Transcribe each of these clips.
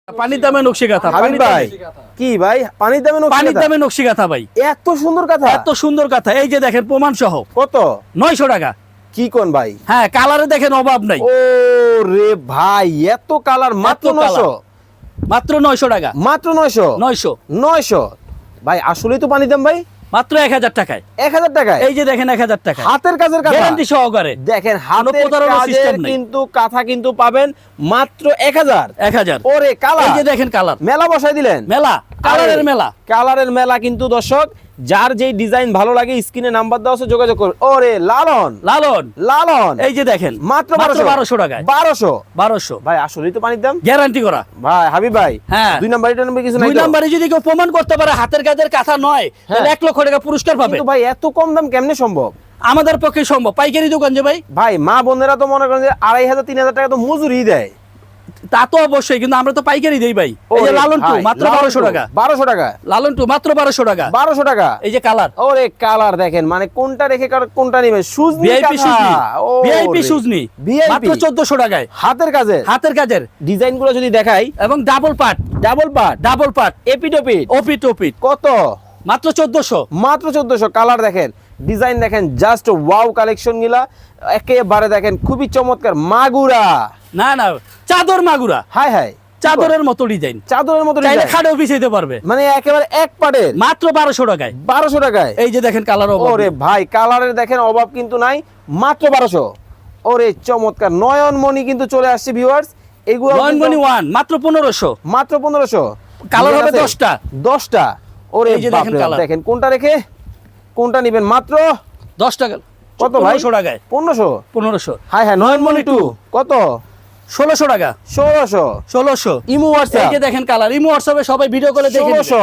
পানির দামে নকশি কাঁথা হাবিব ভাই কি ভাই পানির দামে নকশি কাঁথা ভাই এত সুন্দর কথা এত সুন্দর কাঁথা এই যে দেখেন প্রমাণ সহ কত 900 টাকা কি কোন ভাই হ্যাঁ কালারে দেখেন অভাব নাই ও রে ভাই এত কালার মাত্র এত কালার। 900 মাত্র 900 টাকা মাত্র 900 900 ভাই আসলেই তো পানির দাম ভাই মাত্র 1000 টাকায় 1000 টাকায় এই যে দেখেন 1000 টাকা হাতের কাজের কথা গ্যারান্টি সহকারে দেখেন কোনো হাতের প্রতারণার কাজের system নাই। কিন্তু কাঁথা কিন্তু পাবেন মাত্র 1000 1000 ওরে কালার এই যে দেখেন কালার মেলা বসাই দিলেন মেলা কালারের মেলা কালারের মেলা কিন্তু দর্শক যার যেই ডিজাইন ভালো লাগে স্ক্রিনে নাম্বার দেওয়া আছে যোগাযোগ করুন ওরে লালন লালন লালন এই যে দেখেন মাত্র 1200 টাকায় 1200 ভাই আসলেই তো পানির দাম গ্যারান্টি করা ভাই হাবিব ভাই হ্যাঁ। দুই নাম্বার এটা নাম্বার কিছু নাই দুই তো? নম্বরে যদি কেউ প্রমাণ করতে পারে হাতের কাজের কাঁথা নয় তাহলে 1 লক্ষ টাকা পুরস্কার পাবে কিন্তু ভাই এত কম দাম কেমনে সম্ভব আমাদের পক্ষে সম্ভব পাইকারি দোকান যে ভাই ভাই মা বোনেরা তো মনে করেন যে 2500 3000 টাকা তো মজুরি দেয় তা তো অবশ্যই কিন্তু আমরা তো পাইকারি দেই ভাই এই যে ওরে লালন টু ভাই, মাত্র লালন 1200 টু, টাকা 1200 টাকা লালন টু মাত্র 1200 টাকা 1200 টাকা এই যে কালার ওরে কালার দেখেন মানে কোনটা রেখে কোনটা নেবেন সুজনি ভিআইপি সুজনি ভিআইপি সুজনি VIP মাত্র 1400 টাকায় হাতের কাজে হাতের কাজের ডিজাইন গুলো যদি দেখাই এবং ডাবল পার্ট ডাবল পার্ট এপিটোপিট ওপিট ওপিট কত মাত্র 1400 মাত্র 1400 কালার দেখেন ডিজাইন দেখেন জাস্ট ওয়াও কালেকশন গুলা একেবারে দেখেন খুবই চমৎকার মাগুরা না না চাদর মাগুরা হাই হাই চাদরের মতো ডিজাইন চাদরের মতো চাইলে design। খাটেও বিছাইতে পারবে মানে একেবারে এক পাড়ের মাত্র 1200 টাকায় 1200 টাকায় এই যে দেখেন কালার ওরে ভাই কালারের দেখেন অভাব কিন্তু নাই মাত্র 1200 ওরে চমৎকার নয়নমণি কিন্তু চলে আসছে ভিউয়ার্স এগুলো নয়নমণি 1 মাত্র 1500 মাত্র 1500 কালার হবে 10টা 10টা ওরে এই যে দেখেন বাপরে, কালার। দেখেন কোনটা রেখে কোনটা নেবেন মাত্র 10 টাকা কত ভাই 1500 টাকায় 1500 1500 হাই হাই নয়নমণি 2 কত 1600 টাকা 1600 ইমো এই হোয়াটসঅ্যাপ যে দেখেন কালার ইমো হোয়াটসঅ্যাপে সবাই ভিডিও করে দেখে নেবে। 1600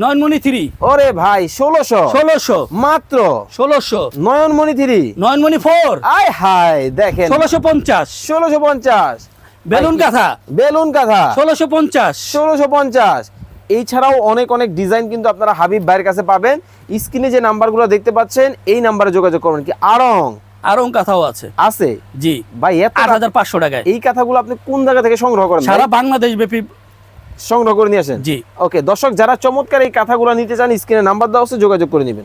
নয়নমণি 3 ওরে ভাই 1600 1600 মাত্র 1600 নয়নমণি 3 নয়নমণি 4 আয় হাই দেখেন 1650 1650 বেলুন কাঁথা বেলুন কাঁথা 1650 1650 এছাড়াও অনেক অনেক ডিজাইন কিন্তু আপনারা হাবিব ভাইয়ের কাছে পাবেন স্ক্রিনে যে নাম্বারগুলো দেখতে পাচ্ছেন এই নাম্বারে যোগাযোগ করবেন কি আরং কাঁথাও আছে আছে জি ভাই এত 8500 টাকায় এই কথাগুলো আপনি কোন জায়গা থেকে সংগ্রহ করেন সারা বাংলাদেশ ব্যাপী সংগ্রহ করে নিয়ে আসেন জি ওকে দর্শক যারা চমৎকার এই কথাগুলো নিতে চান স্ক্রিনে নাম্বার দেওয়া আছে যোগাযোগ করে নেবেন